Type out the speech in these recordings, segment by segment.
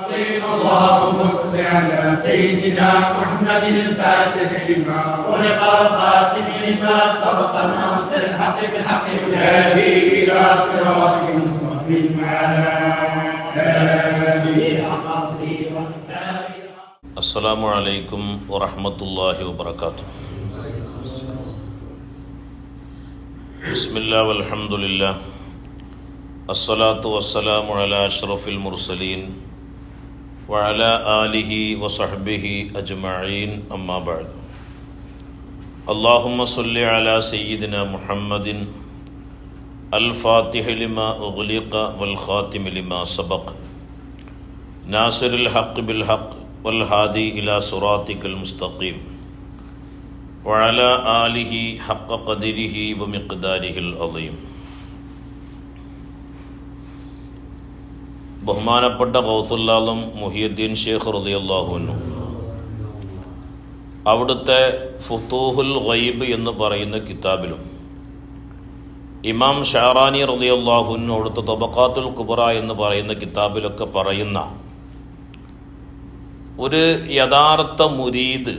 اللهم صل على سيدنا محمد الفاتح لما ولق الخاتم لما سبق الناصر الحق بالحق والهادي الى صراطك المستقيم وعلى اله السلام عليكم ورحمة الله وبركاته. بسم الله والحمد لله الصلاة والسلام على أشرف المرسلين وعلى آله وصحبه أجمعين أما بعد. اللهم صل على سيدنا محمد الفاتح لما أغلق والخاتم لما سبق ناصر الحق بالحق والهادي إلى صراطك المستقيم وعلى آله حق قدره ومقداره العظيم. ബഹുമാനപ്പെട്ട ഗൗസുൽ-ആലം മുഹിയുദ്ദീൻ ഷേഖ് റളിയല്ലാഹു അൻഹു അവിടുത്തെ ഫുതൂഹുൽ ഗൈബ് എന്ന് പറയുന്ന കിതാബിലും ഇമാം ഷാറാനി റളിയല്ലാഹു അൻഹു അവിടുത്തെ തബഖാത്തുൽ കുബ്ര എന്ന് പറയുന്ന കിതാബിലൊക്കെ പറയുന്ന ഒരു യഥാർത്ഥ മുരീദ്,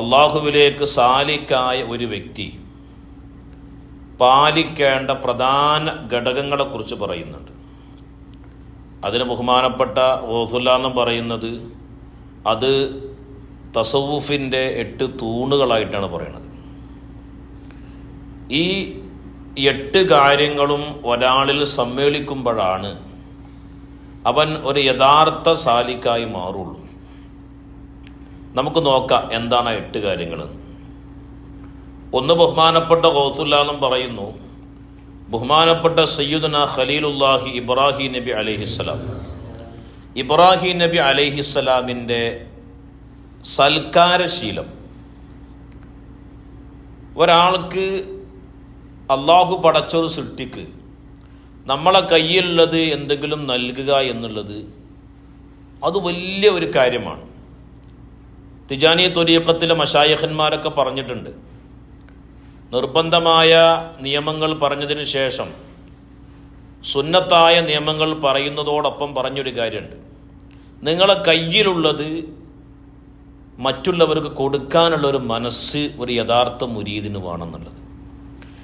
അള്ളാഹുവിലേക്ക് സാലിക്കായ ഒരു വ്യക്തി പാലിക്കേണ്ട പ്രധാന ഘടകങ്ങളെക്കുറിച്ച് പറയുന്നുണ്ട്. അതിന് ബഹുമാനപ്പെട്ട ഗൗസുൽ-ആലം പറയുന്നത് അത് തസവുഫിൻ്റെ 8 തൂണുകളായിട്ടാണ് പറയുന്നത്. ഈ 8 കാര്യങ്ങളും ഒരാളിൽ സമ്മേളിക്കുമ്പോഴാണ് അവൻ ഒരു യഥാർത്ഥ സാലിക്കായി മാറുള്ളൂ. നമുക്ക് നോക്കാം എന്താണ് 8 കാര്യങ്ങളെന്ന്. ഒന്ന്, ബഹുമാനപ്പെട്ട ഗൗസുൽ-ആലം പറയുന്നു, ബഹുമാനപ്പെട്ട സയ്യിദുന ഖലീലുല്ലാഹി ഇബ്രാഹിം നബി അലൈഹിസ്സലാം, ഇബ്രാഹിം നബി അലൈഹിസ്സലാമിൻ്റെ സൽക്കാരശീലം. ഒരാൾക്ക് അള്ളാഹു പടച്ചൊരു സൃഷ്ടിക്ക് നമ്മളെ കയ്യിലുള്ളത് എന്തെങ്കിലും നൽകുക എന്നുള്ളത് അത് വലിയ ഒരു കാര്യമാണ്. തിജാനി ത്വരീഖത്തിലെ മശായിഖന്മാരൊക്കെ പറഞ്ഞിട്ടുണ്ട്, നിർബന്ധമായ നിയമങ്ങൾ പറഞ്ഞതിന് ശേഷം സുന്നത്തായ നിയമങ്ങൾ പറയുന്നതോടൊപ്പം പറഞ്ഞൊരു കാര്യമുണ്ട്, നിങ്ങളെ കയ്യിലുള്ളത് മറ്റുള്ളവർക്ക് കൊടുക്കാനുള്ളൊരു മനസ്സ് ഒരു യഥാർത്ഥ മുരീദിന് വേണമെന്നുള്ളത്.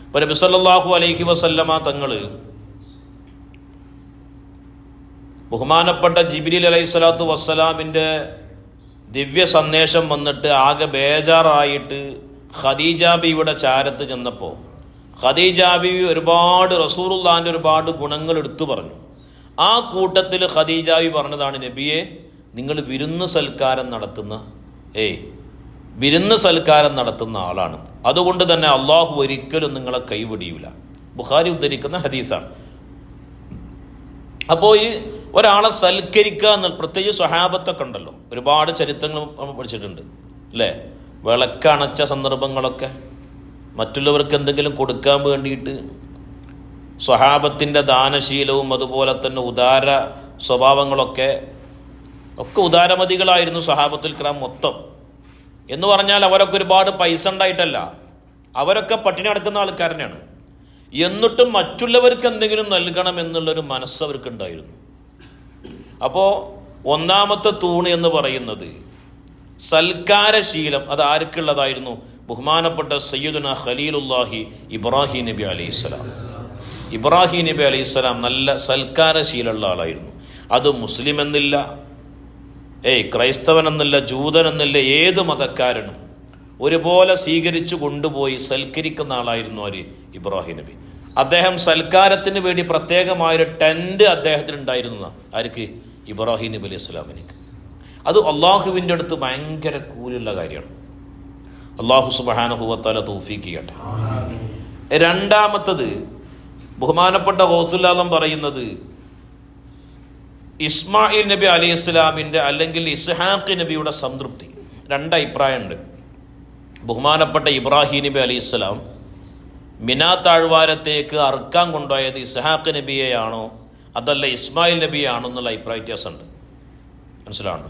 ഇപ്പോൾ നബി സല്ലല്ലാഹു അലൈഹി വസല്ലമ തങ്ങൾ ബഹുമാനപ്പെട്ട ജിബ്രീൽ അലൈഹിസ്സലാത്തു വസ്സലാമിൻ്റെ ദിവ്യ സന്ദേശം വന്നിട്ട് ആകെ ബേജാറായിട്ട് ഖദീജ ബീവിയുടെ ചാരത്ത് ചെന്നപ്പോൾ ഖദീജ ബീവി ഒരുപാട് റസൂലുള്ളാഹിൻ്റെ ഒരുപാട് ഗുണങ്ങൾ എടുത്തു പറഞ്ഞു. ആ കൂട്ടത്തിൽ ഖദീജ ബീവി പറഞ്ഞതാണ്, നബിയെ, നിങ്ങൾ വിരുന്ന് സൽക്കാരം നടത്തുന്ന ആളാണ്, അതുകൊണ്ട് തന്നെ അള്ളാഹു ഒരിക്കലും നിങ്ങളെ കൈവിടിയില്ല. ബുഖാരി ഉദ്ധരിക്കുന്ന ഹദീസാണ്. അപ്പോൾ ഈ ഒരാളെ സൽക്കരിക്കുക എന്ന്, പ്രത്യേകിച്ച് സ്വഹാബത്തൊക്കെ ഉണ്ടല്ലോ, ഒരുപാട് ചരിത്രങ്ങൾ നമ്മൾ പഠിച്ചിട്ടുണ്ട് അല്ലേ. വിളക്കണച്ച സന്ദർഭങ്ങളൊക്കെ മറ്റുള്ളവർക്ക് എന്തെങ്കിലും കൊടുക്കാൻ വേണ്ടിയിട്ട് സ്വഹാബത്തിൻ്റെ ദാനശീലവും അതുപോലെ തന്നെ ഉദാര സ്വഭാവങ്ങളൊക്കെ ഉദാരമതികളായിരുന്നു സ്വഹാബത്തുൽ കിറാം മൊത്തം. എന്ന് പറഞ്ഞാൽ അവരൊക്കെ ഒരുപാട് പൈസ ഉണ്ടായിട്ടല്ല, അവരൊക്കെ പട്ടിണി നടക്കുന്ന ആൾക്കാർ തന്നെയാണ്. എന്നിട്ടും മറ്റുള്ളവർക്ക് എന്തെങ്കിലും നൽകണം എന്നുള്ളൊരു മനസ്സ് അവർക്കുണ്ടായിരുന്നു. അപ്പോൾ ഒന്നാമത്തെ തൂണ് എന്ന് പറയുന്നത് സൽക്കാരശീലം. അത് ആർക്കുള്ളതായിരുന്നു? ബഹുമാനപ്പെട്ട സയ്യിദുന ഖലീലുല്ലാഹി ഇബ്രാഹിം നബി അലൈഹിസ്സലാം. ഇബ്രാഹിം നബി അലൈഹിസ്സലാം നല്ല സൽക്കാരശീലമുള്ള ആളായിരുന്നു. അത് മുസ്ലിം എന്നില്ല, ക്രൈസ്തവൻ എന്നില്ല, ജൂതൻ എന്നില്ല, ഏത് മതക്കാരനും ഒരുപോലെ സ്വീകരിച്ചു കൊണ്ടുപോയി സൽക്കരിക്കുന്ന ആളായിരുന്നു ആര്? ഇബ്രാഹിം നബി. അദ്ദേഹം സൽക്കാരത്തിന് വേണ്ടി പ്രത്യേകമായൊരു ടെൻറ്റ് അദ്ദേഹത്തിന് ഉണ്ടായിരുന്നു. ആർക്ക്? ഇബ്രാഹിം നബി അലൈഹി സ്വലാമിന്. അത് അള്ളാഹുവിൻ്റെ അടുത്ത് ഭയങ്കര കൂലുള്ള കാര്യമാണ്. അള്ളാഹു സുബ്ഹാനഹു വ തആല തൗഫീഖ് ചെയ്യട്ടെ. രണ്ടാമത്തത് ബഹുമാനപ്പെട്ട ഗൗസുൽ-ആലം പറയുന്നത് ഇസ്മായിൽ നബി അലൈഹി സ്വലാമിൻ്റെ അല്ലെങ്കിൽ ഇസ്ഹാഖ് നബിയുടെ സംതൃപ്തി. 2 അഭിപ്രായമുണ്ട്. ബഹുമാനപ്പെട്ട ഇബ്രാഹിം നബി അലൈഹി സ്വലാം മിനാ താഴ്വാരത്തേക്ക് അറുക്കാൻ കൊണ്ടുപോയത് ഇസ്ഹാഖ് നബിയെയാണോ അതല്ല ഇസ്മായിൽ നബിയാണോ എന്നുള്ള അഭിപ്രായ വ്യത്യാസമുണ്ട്. മനസ്സിലാണോ?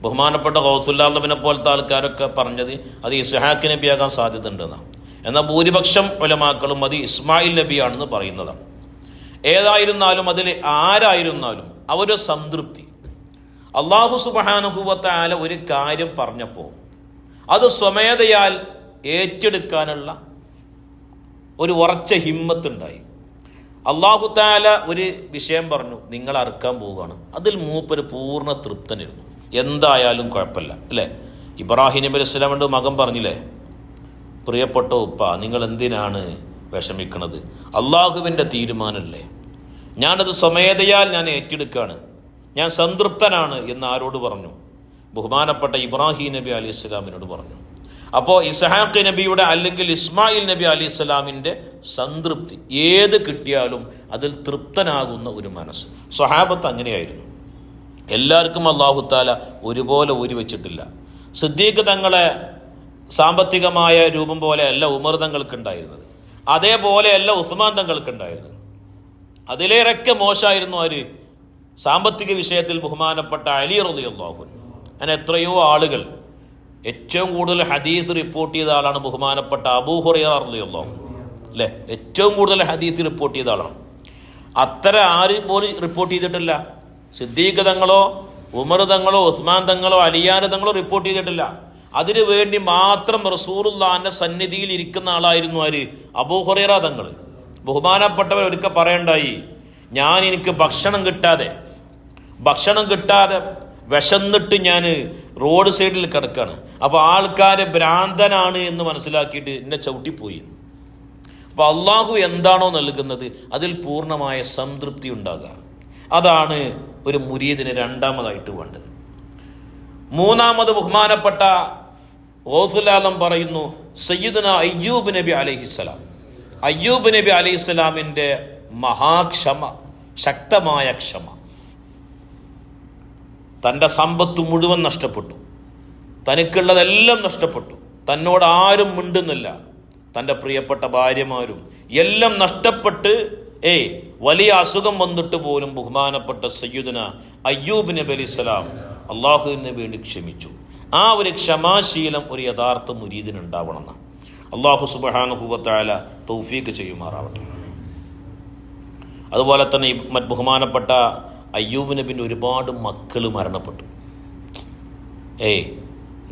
ബഹുമാനപ്പെട്ട ഗൗസുൽ-ആലമിനെ പോലത്തെ ആൾക്കാരൊക്കെ പറഞ്ഞത് അത് ഇസ്ഹാഖ് നബിയാകാൻ സാധ്യത ഉണ്ടെന്നാണ്. എന്നാൽ ഭൂരിപക്ഷം ഉലമാക്കളും അത് ഇസ്മായിൽ നബിയാണെന്ന് പറയുന്നതാണ്. ഏതായിരുന്നാലും അതിൽ ആരായിരുന്നാലും അവരുടെ സംതൃപ്തി, അല്ലാഹു സുബ്ഹാനഹു വ തആല ഒരു കാര്യം പറഞ്ഞപ്പോൾ അത് സ്വമേധയാൽ ഏറ്റെടുക്കാനുള്ള ഒരു ഉറച്ച ഹിമ്മത്തുണ്ടായി. അല്ലാഹു തആല ഒരു വിഷയം പറഞ്ഞു, നിങ്ങൾ അറുക്കാൻ പോവുകയാണ്. അതിൽ മൂപ്പര് പൂർണ്ണ തൃപ്തനായിരുന്നു. എന്തായാലും കുഴപ്പമില്ല അല്ലേ? ഇബ്രാഹിം നബി അലൈഹി സ്വലാമിൻ്റെ മകൻ പറഞ്ഞില്ലേ, പ്രിയപ്പെട്ട ഉപ്പ, നിങ്ങൾ എന്തിനാണ് വിഷമിക്കണത്? അള്ളാഹുവിൻ്റെ തീരുമാനമല്ലേ, ഞാനത് സ്വമേധയാൽ ഞാൻ ഏറ്റെടുക്കുകയാണ്, ഞാൻ സംതൃപ്തനാണ് എന്ന് ആരോട് പറഞ്ഞു? ബഹുമാനപ്പെട്ട ഇബ്രാഹിം നബി അലൈഹി സ്വലാമിനോട് പറഞ്ഞു. അപ്പോൾ ഇസ്ഹാഖ് നബിയുടെ അല്ലെങ്കിൽ ഇസ്മായിൽ നബി അലൈഹി സ്വലാമിൻ്റെ സംതൃപ്തി, ഏത് കിട്ടിയാലും അതിൽ തൃപ്തനാകുന്ന ഒരു മനസ്സ്. സ്വഹാബത്ത് അങ്ങനെയായിരുന്നു. എല്ലാവർക്കും അല്ലാഹു തആല ഒരുപോലെ ഊരി വെച്ചിട്ടില്ല. സിദ്ദീഖ് തങ്ങളെ സാമ്പത്തികമായ രൂപം പോലെയല്ല ഉമർ തങ്ങൾക്ക് ഉണ്ടായിരുന്നത്, അതേപോലെയല്ല ഉസ്മാൻ തങ്ങൾക്ക് ഉണ്ടായിരുന്നത്. അതിലേറെയൊക്കെ മോശമായിരുന്നു ആര്? സാമ്പത്തിക വിഷയത്തിൽ ബഹുമാനപ്പെട്ട അലി റളിയല്ലാഹു അൻഹു. അങ്ങനെ എത്രയോ ആളുകൾ, ഏറ്റവും കൂടുതൽ ഹദീസ് റിപ്പോർട്ട് ചെയ്ത ആളാണ് ബഹുമാനപ്പെട്ട അബൂ ഹുറൈറ റളിയല്ലാഹു അൻഹു അല്ലേ? ഏറ്റവും കൂടുതൽ ഹദീസ് റിപ്പോർട്ട് ചെയ്ത ആളാണ്. അത്തരം ആര് പോലും റിപ്പോർട്ട് ചെയ്തിട്ടില്ല. സിദ്ദീഖ് തങ്ങളോ ഉമർ തങ്ങളോ ഉസ്മാൻ തങ്ങളോ അലിയാൻ തങ്ങളോ റിപ്പോർട്ട് ചെയ്തിട്ടില്ല. അതിനു വേണ്ടി മാത്രം റസൂലുള്ളാഹിന്റെ സന്നിധിയിൽ ഇരിക്കുന്ന ആളായിരുന്നു ആര്? അബൂ ഹുറൈറ തങ്ങൾ. ബഹുമാനപ്പെട്ടവർ ഒരിക്കൽ പറയണ്ടായി, ഞാൻ എനിക്ക് ഭക്ഷണം കിട്ടാതെ വിശന്നിട്ട് ഞാൻ റോഡ് സൈഡിൽ കിടക്കാണ്. അപ്പോൾ ആൾക്കാർ ഭ്രാന്തനാണ് എന്ന് മനസ്സിലാക്കിയിട്ട് എന്നെ ചവിട്ടിപ്പോയി. അപ്പോൾ അള്ളാഹു എന്താണോ നൽകുന്നത് അതിൽ പൂർണ്ണമായ സംതൃപ്തി ഉണ്ടാകുക, അതാണ് ഒരു മുരീദിന് രണ്ടാമതായിട്ട് വേണ്ടത്. മൂന്നാമത് ബഹുമാനപ്പെട്ട ഗൗസുൽ ആലം പറയുന്നു, സയ്യിദുന അയ്യൂബ് നബി അലൈഹിസ്സലാം. അയ്യൂബ് നബി അലൈഹിസ്സലാമിൻ്റെ മഹാക്ഷമ, ശക്തമായ ക്ഷമ. തൻ്റെ സമ്പത്ത് മുഴുവൻ നഷ്ടപ്പെട്ടു, തനിക്കുള്ളതെല്ലാം നഷ്ടപ്പെട്ടു, തന്നോട് ആരും മിണ്ടുന്നില്ല, തൻ്റെ പ്രിയപ്പെട്ട ഭാര്യമാരും എല്ലാം നഷ്ടപ്പെട്ട് വലിയ അസുഖം വന്നിട്ട് പോലും ബഹുമാനപ്പെട്ട സയ്യിദുന അയ്യൂബ് നബി അലൈഹിസ്സലാം അള്ളാഹുവിന് വേണ്ടി ക്ഷമിച്ചു. ആ ഒരു ക്ഷമാശീലം ഒരു യഥാർത്ഥ മുരീദിന് ഉണ്ടാവണമെന്ന് അള്ളാഹു സുബ്ഹാനഹു വ തആല തൗഫീഖ് ചെയ്യുമാറാവട്ടെ. അതുപോലെ തന്നെ ബഹുമാനപ്പെട്ട അയ്യൂബ് നബിൻ്റെ ഒരുപാട് മക്കൾ മരണപ്പെട്ടു.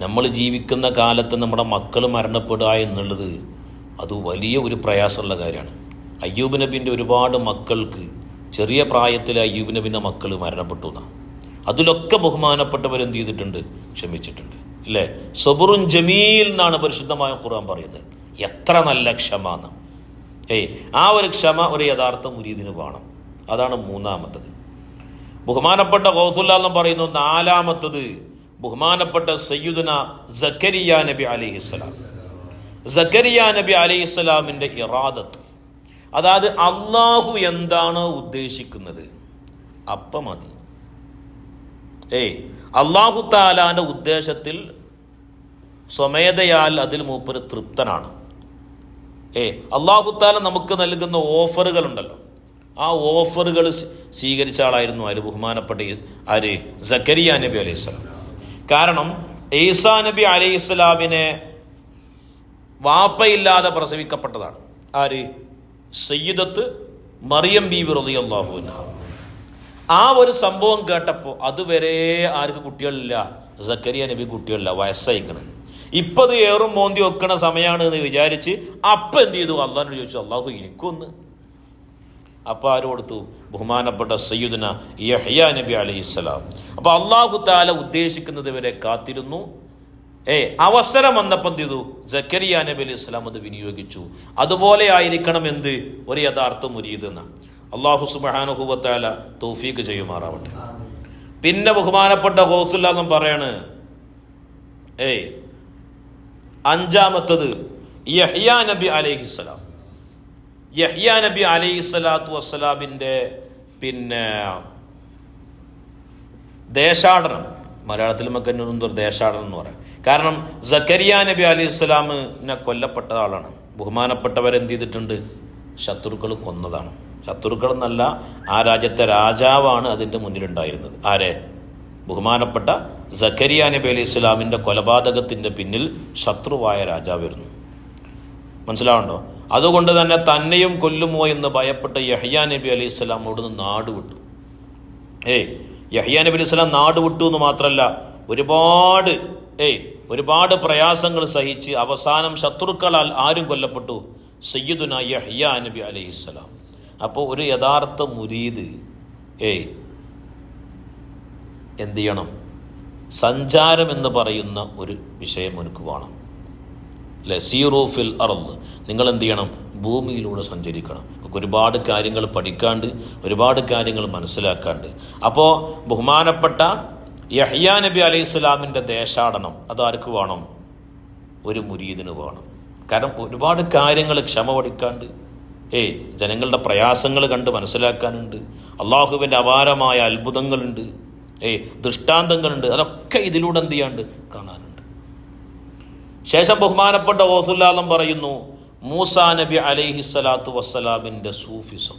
നമ്മൾ ജീവിക്കുന്ന കാലത്ത് നമ്മുടെ മക്കൾ മരണപ്പെടുക എന്നുള്ളത് അത് വലിയ ഒരു പ്രയാസമുള്ള കാര്യമാണ്. അയ്യൂബ് നബിൻ്റെ ഒരുപാട് മക്കൾക്ക് ചെറിയ പ്രായത്തിൽ അയ്യൂബ് നബിൻ്റെ മക്കൾ മരണപ്പെട്ടു എന്നാണ്. അതിലൊക്കെ ബഹുമാനപ്പെട്ടവർ എന്ത് ചെയ്തിട്ടുണ്ട്? ക്ഷമിച്ചിട്ടുണ്ട് ഇല്ലേ? സബറുൻ ജമീൽ എന്നാണ് പരിശുദ്ധമായ ഖുർആൻ പറയുന്നത്. എത്ര നല്ല ക്ഷമ എന്ന്. ആ ഒരു ക്ഷമ ഒരു യഥാർത്ഥ മുരീദിന് വേണം. അതാണ് മൂന്നാമത്തത്. ബഹുമാനപ്പെട്ട ഗൗസുൽ ആലം പറയുന്നു, നാലാമത്തത് ബഹുമാനപ്പെട്ട സയ്യിദുന സക്കരിയ നബി അലൈഹിസ്സലാം. സക്കരിയ നബി അലൈഹിസ്സലാമിൻ്റെ ഇറാദത്ത്, അതായത് അള്ളാഹു എന്താണോ ഉദ്ദേശിക്കുന്നത് അപ്പം മതി. അള്ളാഹു തആലാന്റെ ഉദ്ദേശത്തിൽ സ്വമേധയാൽ അതിൽ മൂപ്പര് തൃപ്തനാണ്. അള്ളാഹു തആല നമുക്ക് നൽകുന്ന ഓഫറുകൾ ഉണ്ടല്ലോ, ആ ഓഫറുകൾ സ്വീകരിച്ച ആളായിരുന്നു ആര്? ബഹുമാനപ്പെട്ട ആര്? സക്കരിയ നബി അലൈഹിസ്സലാം. കാരണം ഈസാ നബി അലൈഹിസ്സലാമിനെ വാപ്പയില്ലാതെ പ്രസവിക്കപ്പെട്ടതാണ് ആര്? സയ്യിദത്ത് മറിയം ബീവി റളിയല്ലാഹു അൻഹ. ആ ഒരു സംഭവം കേട്ടപ്പോൾ അതുവരെ ആർക്ക് കുട്ടികളില്ല? സക്കരിയ നബി കുട്ടികളില്ല, വയസ്സായിക്കണം. ഇപ്പം അത് ഏറും മോന്തി വെക്കണ സമയമാണ് എന്ന് വിചാരിച്ച് അപ്പം എന്ത് ചെയ്തു? അള്ളാഹിനോട് ചോദിച്ചു, അള്ളാഹു എനിക്കൊന്ന്. അപ്പം ആര് കൊടുത്തു? ബഹുമാനപ്പെട്ട സയ്യിദുന യഹ്യ നബി അലൈഹിസ്സലാം. അപ്പം അള്ളാഹു തആല ഉദ്ദേശിക്കുന്നത് വരെ കാത്തിരുന്നു. അവസരം വന്നപ്പോൾ എന്ത് ചെയ്തു? സക്കരിയ നബി അലൈഹി സ്വലാം അത് വിനിയോഗിച്ചു. അതുപോലെ ആയിരിക്കണം എന്ത്? ഒരു യഥാർത്ഥ മുരീദ് എന്ന്. അള്ളാഹു സുബ്ഹാനഹു വ തആല തൗഫീഖ് ചെയ്യുമാറാവട്ടെ. പിന്നെ ബഹുമാനപ്പെട്ട ഗൗസുൽ ആലം പറയാണ്, അഞ്ചാമത്തത് യഹ്യ നബി അലൈഹിസ്സലാം. യഹ്യ നബി അലൈഹിസ്സലാത്തു വസ്സലാമിൻ്റെ പിന്നെ ദേശാടനം, മലയാളത്തിൽ നമുക്ക് ദേശാടനം എന്ന് പറയാം. കാരണം സക്കരിയ നബി അലൈഹിസ്സലാമിനെ കൊല്ലപ്പെട്ട ആളാണ്. ബഹുമാനപ്പെട്ടവരെന്ത് ചെയ്തിട്ടുണ്ട്? ശത്രുക്കൾ കൊന്നതാണ്. ശത്രുക്കൾ എന്നല്ല, ആ രാജ്യത്തെ രാജാവാണ് അതിൻ്റെ മുന്നിലുണ്ടായിരുന്നത്. ആരെ? ബഹുമാനപ്പെട്ട സക്കരിയ നബി അലൈഹിസ്സലാമിൻ്റെ കൊലപാതകത്തിൻ്റെ പിന്നിൽ ശത്രുവായ രാജാവായിരുന്നു. മനസ്സിലാവുണ്ടോ? അതുകൊണ്ട് തന്നെ തന്നെയും കൊല്ലുമോ എന്ന് ഭയപ്പെട്ട യഹ്യ നബി അലൈഹിസ്സലാം അവിടുന്ന് നാട് വിട്ടു. യഹ്യാ നബി അലൈഹി സ്വലാം നാട് വിട്ടു എന്ന് മാത്രമല്ല, ഒരുപാട് പ്രയാസങ്ങൾ സഹിച്ച് അവസാനം ശത്രുക്കളാൽ ആരും കൊല്ലപ്പെട്ടു? സയ്യിദുന യഹ്യാ നബി അലൈഹിസ്സലാം. അപ്പോൾ ഒരു യഥാർത്ഥ മുരീദ് എന്ത് ചെയ്യണം? സഞ്ചാരം എന്ന് പറയുന്ന ഒരു വിഷയം എനിക്ക് വേണം. സീറോ ഫിൽ അർള്, നിങ്ങൾ എന്ത് ചെയ്യണം? ഭൂമിയിലൂടെ സഞ്ചരിക്കണം. ഒരുപാട് കാര്യങ്ങൾ പഠിക്കാണ്ട്, ഒരുപാട് കാര്യങ്ങൾ മനസ്സിലാക്കാണ്ട്. അപ്പോൾ ബഹുമാനപ്പെട്ട യഹ്യാ നബി അലൈഹി സ്വലാമിൻ്റെ ദേശാടനം അതാർക്ക് വേണം? ഒരു മുരീദിന് വേണം. കാരണം ഒരുപാട് കാര്യങ്ങൾ ക്ഷമ പഠിക്കാണ്ട്, ജനങ്ങളുടെ പ്രയാസങ്ങൾ കണ്ട് മനസ്സിലാക്കാനുണ്ട്. അള്ളാഹുവിൻ്റെ അപാരമായ അത്ഭുതങ്ങളുണ്ട്, ദൃഷ്ടാന്തങ്ങളുണ്ട്. അതൊക്കെ ഇതിലൂടെ എന്ത് ചെയ്യാണ്ട് കാണാനുണ്ട്. ശേഷം ബഹുമാനപ്പെട്ട ഗൗസുൽ പറയുന്നു, മൂസാ നബി അലൈഹിസ്സലാത്തു വസ്സലാമിൻ്റെ സൂഫിസം.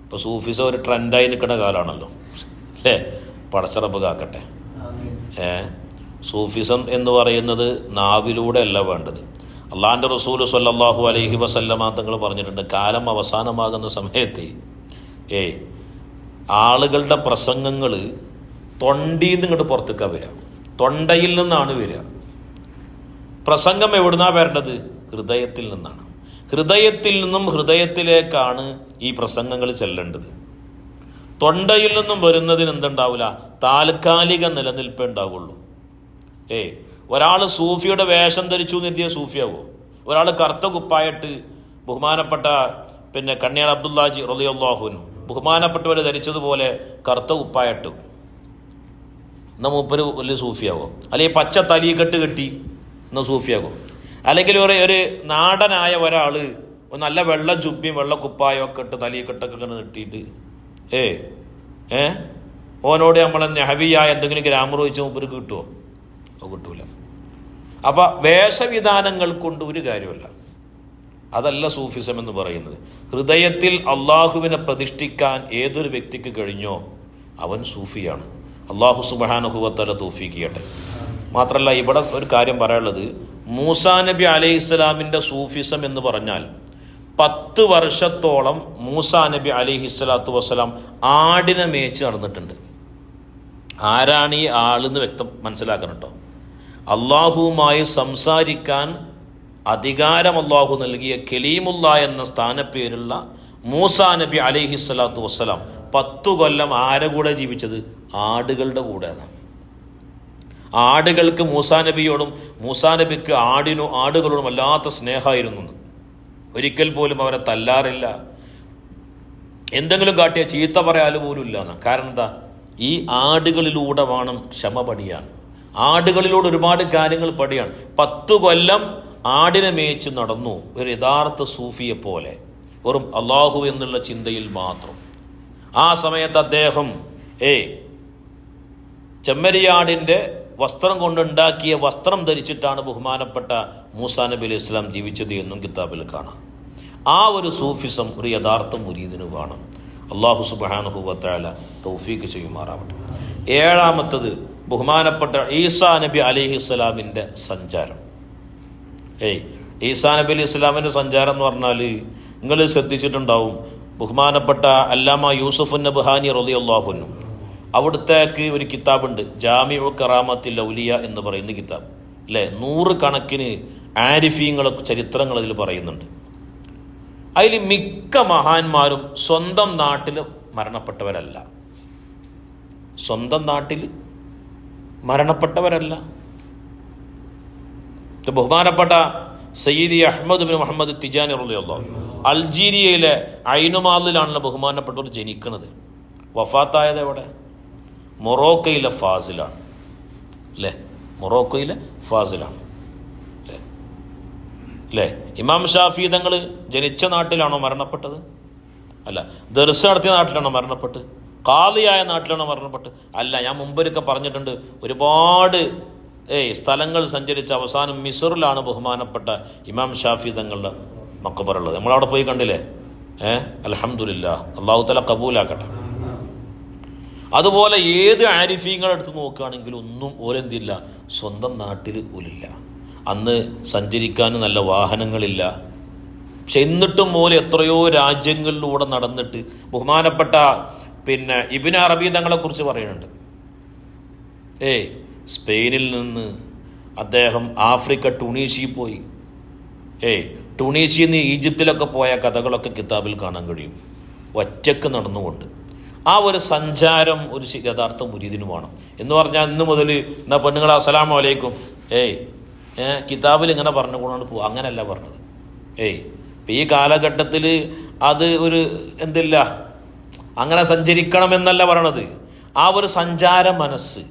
ഇപ്പോൾ സൂഫിസം ഒരു ട്രെൻഡായി നിൽക്കുന്ന കാലമാണല്ലോ, അല്ലേ? പടച്ചറപ്പ് കാക്കട്ടെ. സൂഫിസം എന്ന് പറയുന്നത് നാവിലൂടെ അല്ല വേണ്ടത്. അള്ളാഹിൻ്റെ റസൂൽ സ്വല്ലല്ലാഹു അലൈഹി വസല്ലമ തങ്ങൾ പറഞ്ഞിട്ടുണ്ട്, കാലം അവസാനമാകുന്ന സമയത്ത് ആളുകളുടെ പ്രസംഗങ്ങൾ തൊണ്ടിയിൽ നിന്ന് ഇങ്ങോട്ട് പുറത്തേക്കാണ് വരിക, തൊണ്ടയിൽ നിന്നാണ് വരിക. പ്രസംഗം എവിടുന്നാണ് വരേണ്ടത്? ഹൃദയത്തിൽ നിന്നാണ്. ഹൃദയത്തിൽ നിന്നും ഹൃദയത്തിലേക്കാണ് ഈ പ്രസംഗങ്ങൾ ചെല്ലേണ്ടത്. തൊണ്ടയിൽ നിന്നും വരുന്നതിന് എന്തുണ്ടാവില്ല? താൽക്കാലിക നിലനിൽപ്പേ ഉണ്ടാവുള്ളൂ. ഒരാൾ സൂഫിയുടെ വേഷം ധരിച്ചു എന്ന് സൂഫിയാവോ? ഒരാൾ കറുത്ത കുപ്പായിട്ട് ബഹുമാനപ്പെട്ട കണ്ണിയാർ അബ്ദുല്ലാജി റളിയല്ലാഹു അൻഹു ബഹുമാനപ്പെട്ടവർ ധരിച്ചതുപോലെ കറുത്ത കുപ്പായിട്ട് എന്നാൽ മൂപ്പര് വലിയ സൂഫിയാവോ? അല്ലെങ്കിൽ പച്ച തലീക്കെട്ട് കെട്ടി എന്നാൽ സൂഫിയാകോ? അല്ലെങ്കിൽ ഒരു നാടനായ ഒരാൾ നല്ല വെള്ള ജുബ്ബിയും വെള്ള കുപ്പായൊക്കെ ഇട്ട് തലീക്കെട്ടൊക്കെ ഇങ്ങനെ നെട്ടിയിട്ട് ഓനോട് നമ്മളെ നെഹവിയായ എന്തെങ്കിലും ഗ്രാമർ ചോദിച്ചാൽ മൂപ്പര് കിട്ടുമോ? കിട്ടൂല. അപ്പം വേഷവിധാനങ്ങൾ കൊണ്ട് ഒരു കാര്യമല്ല. അതല്ല സൂഫിസം എന്ന് പറയുന്നത്. ഹൃദയത്തിൽ അള്ളാഹുവിനെ പ്രതിഷ്ഠിക്കാൻ ഏതൊരു വ്യക്തിക്ക് കഴിഞ്ഞോ അവൻ സൂഫിയാണ്. അള്ളാഹു സുബ്ഹാനഹു വ തആല തൗഫീഖ് ചെയ്യട്ടെ. മാത്രമല്ല, ഇവിടെ ഒരു കാര്യം പറയാനുള്ളത്, മൂസാ നബി അലൈഹിസ്സലാമിൻ്റെ സൂഫിസം എന്ന് പറഞ്ഞാൽ 10 വർഷത്തോളം മൂസാ നബി അലൈഹിസ്സലാത്തു വസ്സലാം ആടിനെ മേച്ച് നടന്നിട്ടുണ്ട്. ആരാണ് ഈ ആളെന്ന് മനസ്സിലാക്കണം കേട്ടോ. അള്ളാഹുവുമായി സംസാരിക്കാൻ അധികാരം അള്ളാഹു നൽകിയ കലീമുള്ള എന്ന സ്ഥാനപ്പേരുള്ള മൂസാ നബി അലൈഹിസ്സലാത്തു വസ്സലാം 10 കൊല്ലം ആരെ കൂടെ ജീവിച്ചത്? ആടുകളുടെ കൂടെയാണ്. ആടുകൾക്ക് മൂസാ നബിയോടും മൂസാ നബിക്ക് ആടുകളോടും വല്ലാത്ത സ്നേഹമായിരുന്നു. ഒരിക്കൽ പോലും അവരെ തല്ലാറില്ല, എന്തെങ്കിലും കാട്ടിയ ചീത്ത പറയാൽ പോലും ഇല്ല. കാരണം എന്താ? ഈ ആടുകളിലൂടെ വേണം ക്ഷമ പഠിയാൻ. ആടുകളിലൂടെ ഒരുപാട് കാര്യങ്ങൾ പഠിയാണ്. 10 കൊല്ലം ആടിനെ മേച്ച് നടന്നു ഒരു യഥാർത്ഥ സൂഫിയെ പോലെ, വെറും അള്ളാഹു എന്നുള്ള ചിന്തയിൽ മാത്രം. ആ സമയത്ത് അദ്ദേഹം ചെമ്മരിയാടിൻ്റെ വസ്ത്രം കൊണ്ടുണ്ടാക്കിയ വസ്ത്രം ധരിച്ചിട്ടാണ് ബഹുമാനപ്പെട്ട മൂസാ നബി അലൈഹി സ്വലാം ജീവിച്ചത് എന്നും കിതാബിൽ കാണാം. ആ ഒരു സൂഫിസം ഒരു യഥാർത്ഥ മുരീദിന് വേണം. അള്ളാഹു സുബ്ഹാനഹു വ തആല തൗഫീഖ് ചെയ്യുമാറാവട്ടെ. 7ാമത്തത് ബഹുമാനപ്പെട്ട ഈസാ നബി അലൈഹിസ്സലാമിൻ്റെ സഞ്ചാരം. ഈസാ നബി അലൈഹി സ്വലാമിൻ്റെ സഞ്ചാരം എന്ന് പറഞ്ഞാൽ നിങ്ങൾ ശ്രദ്ധിച്ചിട്ടുണ്ടാവും, ബഹുമാനപ്പെട്ട അല്ലാമ യൂസുഫ് നബ്ഹാനി റളിയല്ലാഹു അൻഹു അവിടുത്തേക്ക് ഒരു കിതാബുണ്ട്, ജാമിഉ കറാമത്തിൽ ഔലിയ എന്ന് പറയുന്ന കിതാബ്, അല്ലേ? 100 കണക്കിന് ആരിഫീങ്ങളൊക്കെ ചരിത്രങ്ങൾ അതിൽ പറയുന്നുണ്ട്. അതിൽ മിക്ക മഹാന്മാരും സ്വന്തം നാട്ടിൽ മരണപ്പെട്ടവരല്ല. സ്വന്തം നാട്ടിൽ മരണപ്പെട്ടവരല്ല. ബഹുമാനപ്പെട്ട സയ്യിദി അഹ്മദ് ബിൻ മുഹമ്മദ് തിജാനി റളിയല്ലാഹു അൾജീരിയയിലെ ഐനുമാലിലാണല്ലോ ബഹുമാനപ്പെട്ടവർ ജനിക്കുന്നത്. വഫാത്തായത് എവിടെ? മൊറോക്കയിലെ ഫാസിലാണ്, അല്ലേ? മൊറോക്കയിലെ ഫാസിലാണ്, അല്ലേ? ഇമാം ഷാഫി തങ്ങൾ ജനിച്ച നാട്ടിലാണോ മരണപ്പെട്ടത്? അല്ല. ദർസ് നടത്തിയ നാട്ടിലാണോ മരണപ്പെട്ട്? ഖാദിയായ നാട്ടിലാണോ മരണപ്പെട്ട്? അല്ല. ഞാൻ മുമ്പൊരിക്കൽ പറഞ്ഞിട്ടുണ്ട്, ഒരുപാട് സ്ഥലങ്ങൾ സഞ്ചരിച്ച അവസാനം മിസ്റിലാണ് ബഹുമാനപ്പെട്ട ഇമാം ഷാഫി തങ്ങളുടെ മഖബറുള്ളത്. നമ്മളവിടെ പോയി കണ്ടില്ലേ? അൽഹംദുലില്ലാ, അല്ലാഹു തആല കബൂലാക്കട്ടെ. അതുപോലെ ഏത് ആരിഫീങ്ങളെടുത്ത് നോക്കുകയാണെങ്കിലും ഒന്നും ഓരെന്തില്ല, സ്വന്തം നാട്ടിൽ ഒലില്ല. അന്ന് സഞ്ചരിക്കാൻ നല്ല വാഹനങ്ങളില്ല. പക്ഷെ എന്നിട്ടും പോലെ എത്രയോ രാജ്യങ്ങളിലൂടെ നടന്നിട്ട് ബഹുമാനപ്പെട്ട പിന്നെ ഇബ്നു അറബി തങ്ങളെ കുറിച്ച് പറയുന്നുണ്ട്. സ്പെയിനിൽ നിന്ന് അദ്ദേഹം ആഫ്രിക്ക ടുണീഷ്യയിൽ പോയി. ടുണീഷ്യയിൽ നിന്ന് ഈജിപ്തിലൊക്കെ പോയ കഥകളൊക്കെ കിതാബിൽ കാണാൻ കഴിയും. ഒറ്റക്ക് നടന്നുകൊണ്ട് ആ ഒരു സഞ്ചാരം ഒരു യഥാർത്ഥ മുരീദിന് വേണം. എന്ന് പറഞ്ഞാൽ ഇന്ന് മുതൽ എന്നാ പെണ്ണുങ്ങളെ അസ്സലാമു അലൈക്കും കിതാബിൽ ഇങ്ങനെ പറഞ്ഞുകൊണ്ടാണ് പോകുക, അങ്ങനെയല്ല പറഞ്ഞത്. ഇപ്പം ഈ കാലഘട്ടത്തിൽ അത് ഒരു എന്തില്ല, അങ്ങനെ സഞ്ചരിക്കണമെന്നല്ല പറയണത്. ആ ഒരു സഞ്ചാര മനസ്സ്,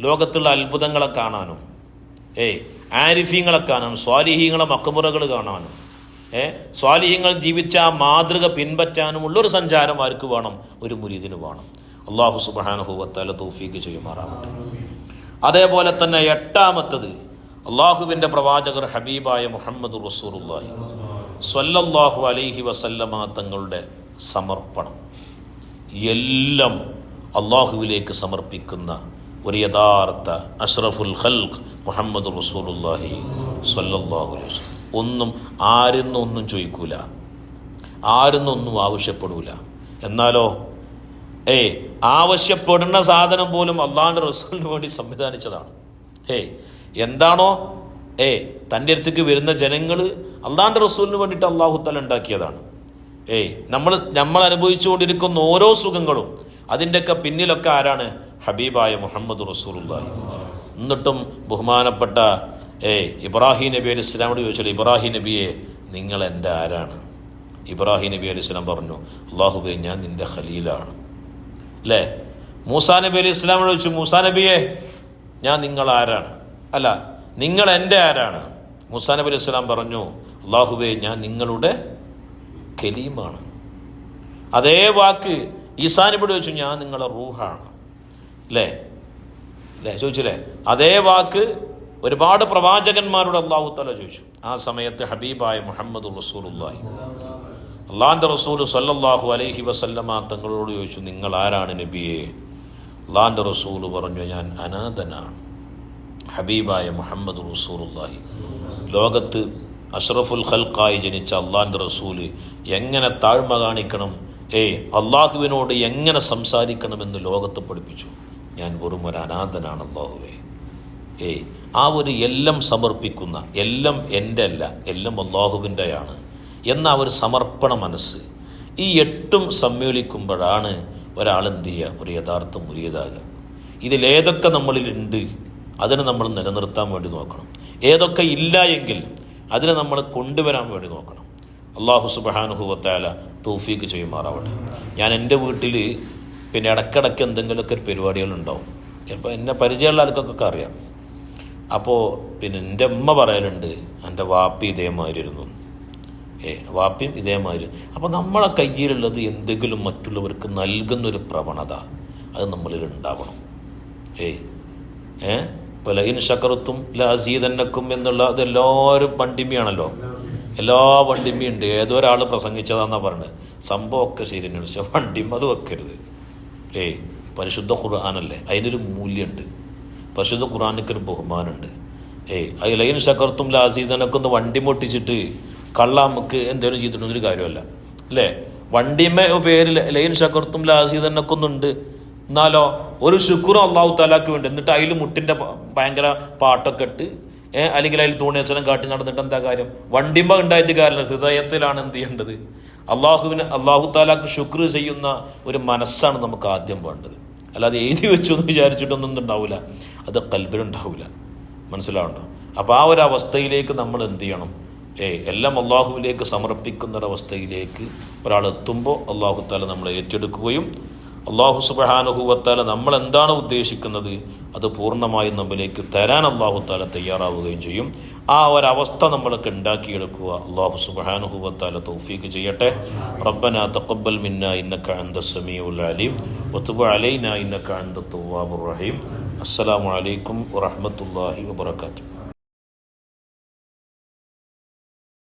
ലോകത്തുള്ള അത്ഭുതങ്ങളെ കാണാനും ആരിഫീങ്ങളെ കാണാനും സ്വാലിഹീങ്ങളെ മഖ്ബറകൾ കാണാനും സ്വാലിഹീങ്ങൾ ജീവിച്ച ആ മാതൃക പിൻപറ്റാനും ഉള്ളൊരു സഞ്ചാരം ആർക്ക് വേണം? ഒരു മുരീദിന് വേണം. അല്ലാഹു സുബ്ഹാനഹു വ തആല തൗഫീഖ് ചെയ്യുമാറാവട്ടെ. അതേപോലെ തന്നെ 8ാമത്തത് അള്ളാഹുവിൻ്റെ പ്രവാചകർ ഹബീബായ മുഹമ്മദ് റസൂലുള്ളാഹി സ്വല്ലല്ലാഹു അലൈഹി വസല്ലമ തങ്ങളുടെ സമർപ്പണം, എല്ലാം അള്ളാഹുവിലേക്ക് സമർപ്പിക്കുന്ന ഒരു യഥാർത്ഥ അഷ്റഫുൽ ഖൽഖ് മുഹമ്മദ് റസൂലുള്ളാഹി സ്വല്ലല്ലാഹു അലൈഹി വസല്ലം. ഒന്നും ആരെന്നൊന്നും ചോദിക്കൂല, ആരെന്നൊന്നും ആവശ്യപ്പെടൂല. എന്നാലോ ആവശ്യപ്പെടുന്ന സാധനം പോലും അള്ളാഹുവിൻ്റെ റസൂലിന് വേണ്ടി സംവിധാനിച്ചതാണ്. എന്താണോ തൻ്റെ അടുത്തേക്ക് വരുന്ന ജനങ്ങൾ അള്ളാഹുവിൻ്റെ റസൂലിന് വേണ്ടിയിട്ട് അള്ളാഹു തആല ഉണ്ടാക്കിയതാണ്. നമ്മൾ അനുഭവിച്ചുകൊണ്ടിരിക്കുന്ന ഓരോ സുഖങ്ങളും അതിൻ്റെയൊക്കെ പിന്നിലൊക്കെ ആരാണ്? ഹബീബായ മുഹമ്മദ് റസൂലുള്ളാഹി. എന്നിട്ടും ബഹുമാനപ്പെട്ട ഇബ്രാഹിം നബി അലൈഹി ഇസ്ലാമോട് ചോദിച്ചാൽ, ഇബ്രാഹിം നബിയെ നിങ്ങൾ എൻ്റെ ആരാണ്? ഇബ്രാഹിം നബി അലൈഹി ഇസ്ലാം പറഞ്ഞു, അല്ലാഹുവേ ഞാൻ നിൻ്റെ ഖലീലാണ്. അല്ലേ? മൂസാ നബി അലൈഹി ഇസ്ലാമോട് ചോദിച്ചു, മൂസാ നബിയെ ഞാൻ നിങ്ങൾ ആരാണ്? അല്ല, നിങ്ങൾ എൻ്റെ ആരാണ്? മൂസാ നബി അലൈഹി ഇസ്ലാം പറഞ്ഞു, അല്ലാഹുവേ ഞാൻ നിങ്ങളുടെ കലീമാണ്. അതേ വാക്ക് ഈസാ നബിയോട് ചോദിച്ചു, ഞാൻ നിങ്ങളുടെ റൂഹാണ്. അല്ലേ? ചോദിച്ചില്ലേ? അതേ വാക്ക് ഒരുപാട് പ്രവാചകന്മാരോട് അല്ലാഹു തആല ചോദിച്ചു. ആ സമയത്ത് ഹബീബായ മുഹമ്മദ് റസൂലുള്ളാഹി അള്ളാഹിൻ്റെ റസൂൽ സ്വല്ലല്ലാഹു അലൈഹി വസല്ലമ തങ്ങളോട് ചോദിച്ചു, നിങ്ങൾ ആരാണ് നബിയെ? അള്ളാഹിൻ്റെ റസൂൽ പറഞ്ഞു, ഞാൻ അനാഥനാണ്. ഹബീബായ മുഹമ്മദ് റസൂലുള്ളാഹി ലോകത്ത് അഷ്റഫുൽ ഖൽഖായി ജനിച്ച അള്ളാഹിൻ്റെ റസൂല് എങ്ങനെ താഴ്മ കാണിക്കണം, അള്ളാഹുവിനോട് എങ്ങനെ സംസാരിക്കണമെന്ന് ലോകത്ത് പഠിപ്പിച്ചു. ഞാൻ വെറും ഒരു അനാഥനാണ് അല്ലാഹുവേ. ആ ഒരു എല്ലാം സമർപ്പിക്കുന്ന, എല്ലാം എൻ്റെ അല്ല, എല്ലാം അള്ളാഹുവിൻ്റെയാണ് എന്ന ഒരു സമർപ്പണ മനസ്സ്, ഈ 8ഉം സമ്മേളിക്കുമ്പോഴാണ് ഒരാൾ എന്ത് ചെയ്യുക? ഒരു യഥാർത്ഥ മുരീദാകുക. ഇതിലേതൊക്കെ നമ്മളിലുണ്ട് അതിനെ നമ്മൾ നിലനിർത്താൻ വേണ്ടി നോക്കണം. ഏതൊക്കെ ഇല്ല എങ്കിൽ അതിനെ നമ്മൾ കൊണ്ടുവരാൻ വേണ്ടി നോക്കണം. അല്ലാഹു സുബ്ഹാനഹു വ തആല തൗഫീഖ് ചെയ്യുമാറാവട്ടെ. ഞാൻ എൻ്റെ വീട്ടിൽ പിന്നെ ഇടയ്ക്കിടയ്ക്ക് എന്തെങ്കിലുമൊക്കെ പരിപാടികളുണ്ടാവും. ചിലപ്പോൾ എന്നെ പരിചയമുള്ള ആൾക്കൊക്കെ അറിയാം. അപ്പോൾ പിന്നെ എൻ്റെ അമ്മ പറയലുണ്ട്, എൻ്റെ വാപ്പി ഇതേമാതിരി ഇരുന്നു, വാപ്പിയും ഇതേമാതിരി. അപ്പോൾ നമ്മളെ കയ്യിലുള്ളത് എന്തെങ്കിലും മറ്റുള്ളവർക്ക് നൽകുന്നൊരു പ്രവണത അത് നമ്മളിൽ ഉണ്ടാവണം. ഇപ്പോൾ ലഇൻ ശകർത്തും ലഅസീദന്നക്കും എന്നുള്ള അത് എല്ലാവരും വണ്ടിമ്മിയാണല്ലോ, എല്ലാ വണ്ടിമ്മിയുണ്ട്. ഏതൊരാൾ പ്രസംഗിച്ചതാണെന്നാണ് പറഞ്ഞത്. സംഭവമൊക്കെ ശരി തന്നെയാണ്, പക്ഷെ വണ്ടിമ്മ അത് വെക്കരുത്. പരിശുദ്ധ ഖുർആനല്ലേ, അതിനൊരു മൂല്യമുണ്ട്. പരിശുദ്ധ ഖുർആനിക്കൊരു ബഹുമാനമുണ്ട്. അത് ലൈൻ ശകർത്തും ലാസീദനക്കൊന്ന് വണ്ടി പൊട്ടിച്ചിട്ട് കള്ളാമുക്ക് എന്തെങ്കിലും ചെയ്തിട്ടൊന്നൊരു കാര്യമല്ല. അല്ലേ? വണ്ടിമ്മ പേര് ലൈൻ ശകർത്തും ലാസീദനക്കൊന്നുണ്ട്, എന്നാലോ ഒരു ശുക്റും അല്ലാഹു തആലാക്ക് വേണ്ടി. എന്നിട്ട് അതിൽ മുട്ടിൻ്റെ ഭയങ്കര പാട്ടൊക്കെ ഇട്ട് അല്ലെങ്കിൽ അതിൽ തൂണിയച്ചനം കാട്ടി നടന്നിട്ട് എന്താ കാര്യം? വണ്ടിമ്മ ഉണ്ടായിട്ട് കാര്യം ഹൃദയത്തിലാണ് എന്ത് ചെയ്യേണ്ടത്? അല്ലാഹു തആലാക്ക് ശുക്ർ ചെയ്യുന്ന ഒരു മനസ്സാണ് നമുക്ക് ആദ്യം വേണ്ടത്. അല്ലാതെ എഴുതി വെച്ചു എന്ന് വിചാരിച്ചിട്ടൊന്നും ഉണ്ടാവില്ല, അത് ഖൽബിലുണ്ടാവില്ല. മനസ്സിലാവുണ്ടോ? അപ്പോൾ ആ ഒരു അവസ്ഥയിലേക്ക് നമ്മൾ എന്ത് ചെയ്യണം? എല്ലാം അള്ളാഹുവിലേക്ക് സമർപ്പിക്കുന്നൊരവസ്ഥയിലേക്ക് ഒരാൾ എത്തുമ്പോൾ അല്ലാഹു തആല നമ്മളെ ഏറ്റെടുക്കുകയും അല്ലാഹു സുബ്ഹാനഹു വ തആല നമ്മൾ എന്താണ് ഉദ്ദേശിക്കുന്നത് അത് പൂർണ്ണമായും നമ്മിലേക്ക് തരാൻ അല്ലാഹു തആല തയ്യാറാവുകയും ചെയ്യും. ആ ഒരവസ്ഥ നമ്മളൊക്കെ ഉണ്ടാക്കിയെടുക്കുക. അല്ലാഹു സുബ്ഹാനഹു വ തആല തൗഫീഖ് ചെയ്യട്ടെ. റബ്ബനാ തഖബ്ബൽ മിന്നാ ഇന്നക അൻതസ് സമീഉൽ അലീം വതുബ് അലൈനാ ഇന്നക അൻതത് തവ്വാബുർ റഹീം. അസ്സലാമു അലൈക്കും വറഹ്മത്തുള്ളാഹി വബറകാതുഹു.